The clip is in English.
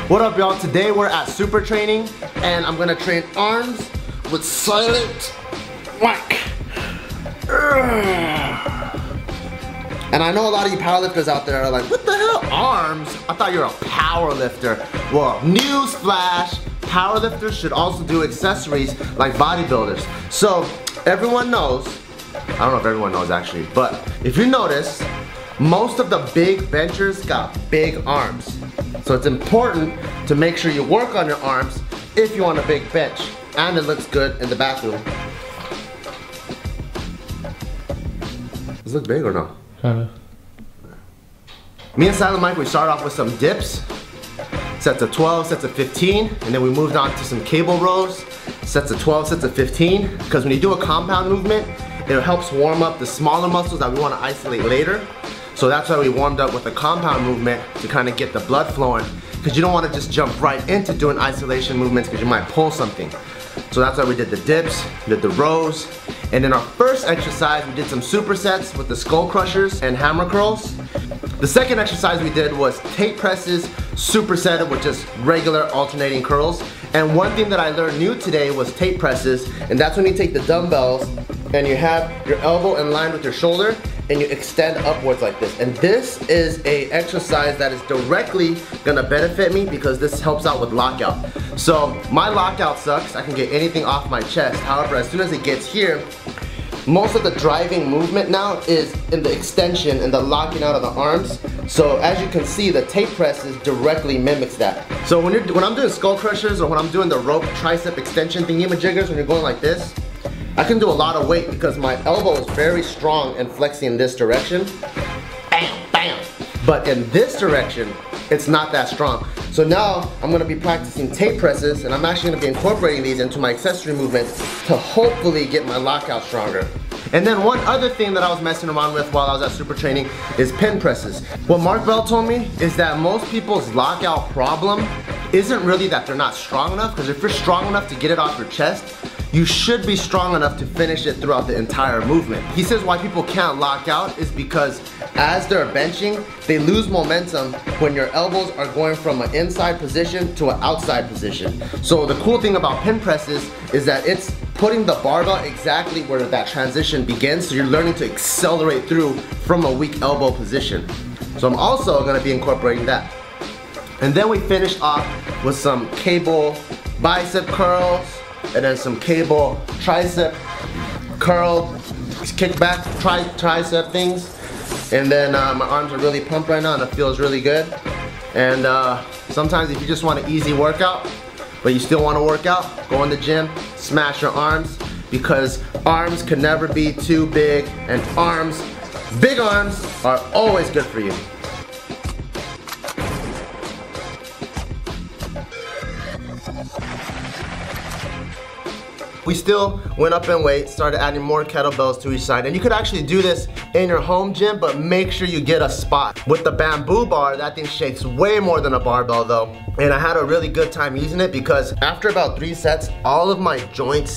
What up, y'all? Today we're at super training and I'm gonna train arms with silent whack. And I know a lot of you powerlifters out there are like, what the hell, arms? I thought you were a power lifter. Well, news flash, powerlifters should also do accessories like bodybuilders. So everyone knows, I don't know if everyone knows actually, but if you notice, most of the big benchers got big arms. So it's important to make sure you work on your arms if you want a big bench. And it looks good in the bathroom. Does it look big or no? Kinda. Me and Silent Mike, we started off with some dips. Sets of 12, sets of 15, and then we moved on to some cable rows. Sets of 12, sets of 15. Because when you do a compound movement, it helps warm up the smaller muscles that we want to isolate later. So that's why we warmed up with a compound movement to kind of get the blood flowing. Because you don't want to just jump right into doing isolation movements because you might pull something. So that's why we did the dips, did the rows. And in our first exercise, we did some supersets with the skull crushers and hammer curls. The second exercise we did was tape presses supersetted with just regular alternating curls. And one thing that I learned new today was tape presses, and that's when you take the dumbbells and you have your elbow in line with your shoulder and you extend upwards like this. And this is a exercise that is directly gonna benefit me because this helps out with lockout. So my lockout sucks, I can get anything off my chest. However, as soon as it gets here, most of the driving movement now is in the extension and the locking out of the arms. So as you can see, the tape presses directly mimics that. So when I'm doing skull crushers or when I'm doing the rope tricep extension thingy-majiggers, when you're going like this, I can do a lot of weight because my elbow is very strong and flexing in this direction. Bam, bam. But in this direction, it's not that strong. So now I'm gonna be practicing tape presses and I'm actually gonna be incorporating these into my accessory movements to hopefully get my lockout stronger. And then one other thing that I was messing around with while I was at super training is pin presses. What Mark Bell told me is that most people's lockout problem isn't really that they're not strong enough, because if you're strong enough to get it off your chest, you should be strong enough to finish it throughout the entire movement. He says why people can't lock out is because as they're benching, they lose momentum when your elbows are going from an inside position to an outside position. So the cool thing about pin presses is that it's putting the barbell exactly where that transition begins, so you're learning to accelerate through from a weak elbow position. So I'm also gonna be incorporating that. And then we finished off with some cable bicep curls, and then some cable tricep curl, kickback tricep things. And then my arms are really pumped right now and it feels really good. And sometimes if you just want an easy workout, but you still want to work out, go in the gym, smash your arms, because arms can never be too big, and big arms are always good for you. We still went up in weight, started adding more kettlebells to each side. And you could actually do this in your home gym, but make sure you get a spot. With the bamboo bar, that thing shakes way more than a barbell though. And I had a really good time using it because after about 3 sets, all of my joints